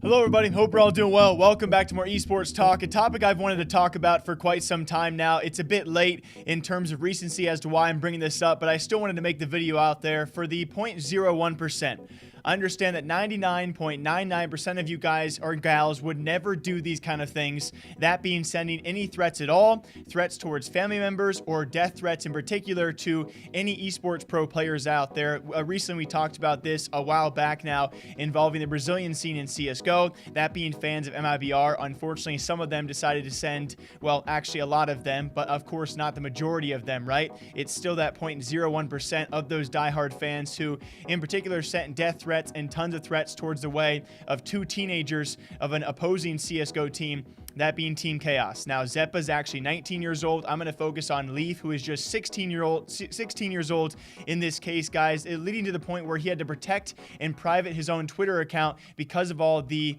Hello everybody, hope we're all doing well. Welcome back to more esports talk, a topic I've wanted to talk about for quite some time now. It's a bit late in terms of recency as to why I'm bringing this up, but I still wanted to make the video out there for the 0.01%. I understand that 99.99% of you guys or gals would never do these kind of things, that being sending any threats at all, threats towards family members or death threats in particular to any esports pro players out there. Recently we talked about this a while back now involving the Brazilian scene in CSGO, that being fans of MIBR. Unfortunately, some of them decided to send, well, actually a lot of them, but of course not the majority of them, right? It's still that 0.01% of those diehard fans who in particular sent death threats and tons of threats towards the way of two teenagers of an opposing CSGO team, that being Team Chaos. Now, Zeppa's actually 19 years old. I'm going to focus on Leif, who is just 16 years old in this case, guys, leading to the point where he had to protect and private his own Twitter account because of all the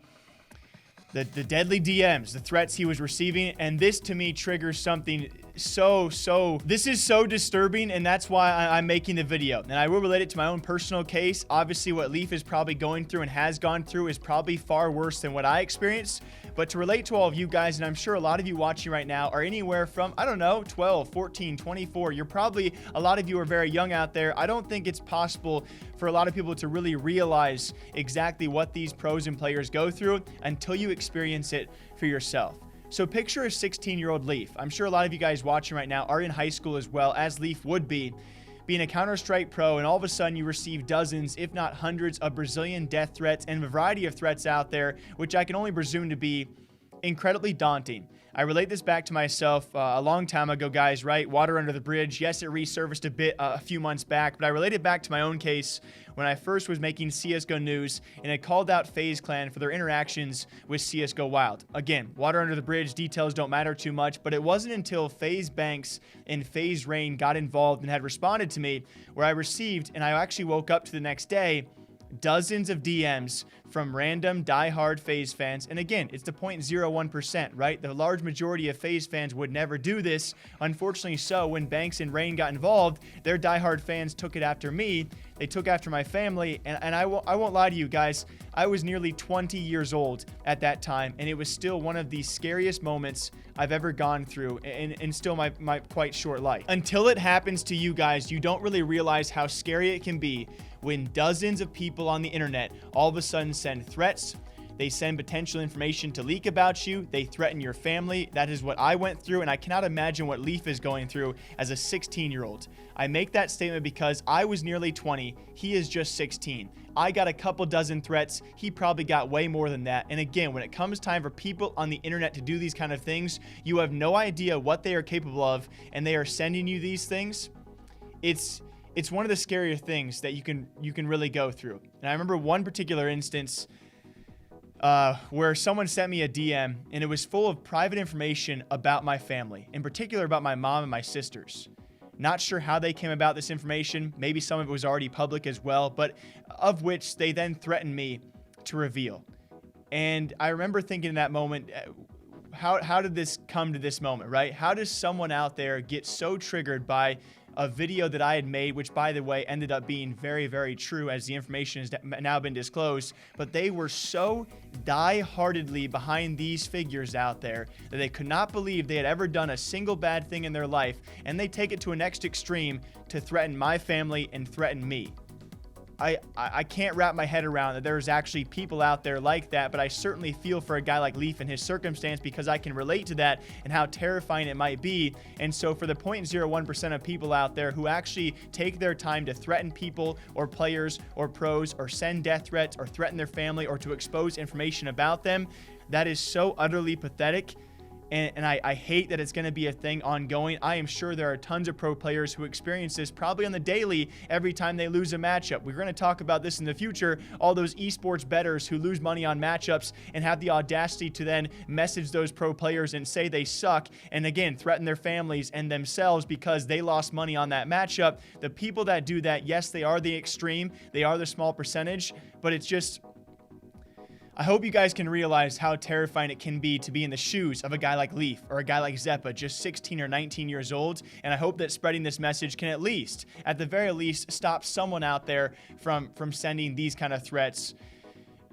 deadly DMs, the threats he was receiving. And this to me triggers something this is so disturbing, and that's why I'm making the video. And I will relate it to my own personal case. Obviously what Leif is probably going through and has gone through is probably far worse than what I experienced. But to relate to all of you guys, and I'm sure a lot of you watching right now are anywhere from, I don't know, 12, 14, 24. You're probably, a lot of you are very young out there. I don't think it's possible for a lot of people to really realize exactly what these pros and players go through until you experience it for yourself. So picture a 16-year-old Leif. I'm sure a lot of you guys watching right now are in high school as well, as Leif would be, being a Counter-Strike pro, and all of a sudden you receive dozens, if not hundreds, of Brazilian death threats and a variety of threats out there, which I can only presume to be incredibly daunting. I relate this back to myself a long time ago, guys, right? Water under the bridge. Yes, it resurfaced a bit a few months back, but I relate it back to my own case when I first was making CSGO news and I called out FaZe Clan for their interactions with CSGO Wild. Again, water under the bridge, details don't matter too much, but it wasn't until FaZe Banks and FaZe Rain got involved and had responded to me where I received, and I actually woke up to the next day, dozens of DMs from random diehard FaZe fans. And again, it's the 0.01%, right? The large majority of FaZe fans would never do this. Unfortunately so, when Banks and Rain got involved, their diehard fans took it after me. They took after my family. And I won't lie to you guys, I was nearly 20 years old at that time, and it was still one of the scariest moments I've ever gone through in still my quite short life. Until it happens to you guys, you don't really realize how scary it can be when dozens of people on the internet all of a sudden send threats. They send potential information to leak about you. They threaten your family. That is what I went through, and I cannot imagine what Leif is going through as a 16-year-old. I make that statement because I was nearly 20. He is just 16. I got a couple dozen threats. He probably got way more than that. And again, when it comes time for people on the internet to do these kind of things, you have no idea what they are capable of, and they are sending you these things. It's one of the scarier things that you can really go through. And I remember one particular instance where someone sent me a DM, and it was full of private information about my family, in particular about my mom and my sisters. Not sure how they came about this information. Maybe some of it was already public as well, but of which they then threatened me to reveal. And I remember thinking in that moment, how did this come to this moment, right? How does someone out there get so triggered by a video that I had made, which by the way ended up being very, very true as the information has now been disclosed, but they were so die-heartedly behind these figures out there that they could not believe they had ever done a single bad thing in their life, and they take it to a next extreme to threaten my family and threaten me. I can't wrap my head around that there's actually people out there like that, but I certainly feel for a guy like Leif in his circumstance because I can relate to that and how terrifying it might be. And so for the 0.01% of people out there who actually take their time to threaten people or players or pros or send death threats or threaten their family or to expose information about them, that is so utterly pathetic. And I hate that it's going to be a thing ongoing. I am sure there are tons of pro players who experience this probably on the daily every time they lose a matchup. We're going to talk about this in the future. All those esports bettors who lose money on matchups and have the audacity to then message those pro players and say they suck and again threaten their families and themselves because they lost money on that matchup. The people that do that, yes, they are the extreme. They are the small percentage, but it's just... I hope you guys can realize how terrifying it can be to be in the shoes of a guy like Leif or a guy like Zeppa, just 16 or 19 years old. And I hope that spreading this message can at the very least, stop someone out there from sending these kind of threats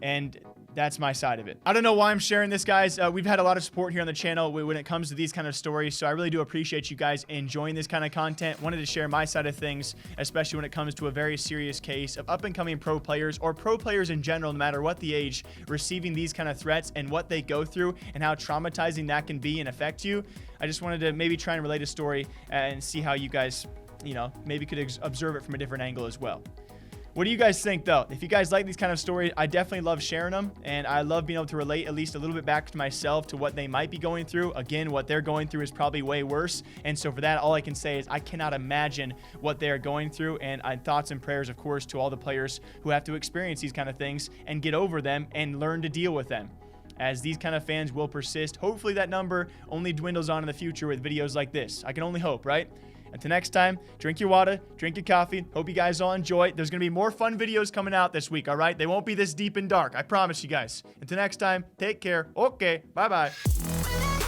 And that's my side of it. I don't know why I'm sharing this, guys. We've had a lot of support here on the channel when it comes to these kind of stories, so I really do appreciate you guys enjoying this kind of content. Wanted to share my side of things, especially when it comes to a very serious case of up-and-coming pro players, or pro players in general, no matter what the age, receiving these kind of threats and what they go through and how traumatizing that can be and affect you. I just wanted to maybe try and relate a story and see how you guys, you know, maybe could observe it from a different angle as well. What do you guys think, though? If you guys like these kind of stories, I definitely love sharing them, and I love being able to relate at least a little bit back to myself to what they might be going through. Again, what they're going through is probably way worse, and so for that, all I can say is I cannot imagine what they're going through, and thoughts and prayers, of course, to all the players who have to experience these kind of things and get over them and learn to deal with them, as these kind of fans will persist. Hopefully that number only dwindles on in the future with videos like this. I can only hope, right? Until next time, drink your water, drink your coffee. Hope you guys all enjoy. There's going to be more fun videos coming out this week, all right? They won't be this deep and dark. I promise you guys. Until next time, take care. Okay, bye-bye.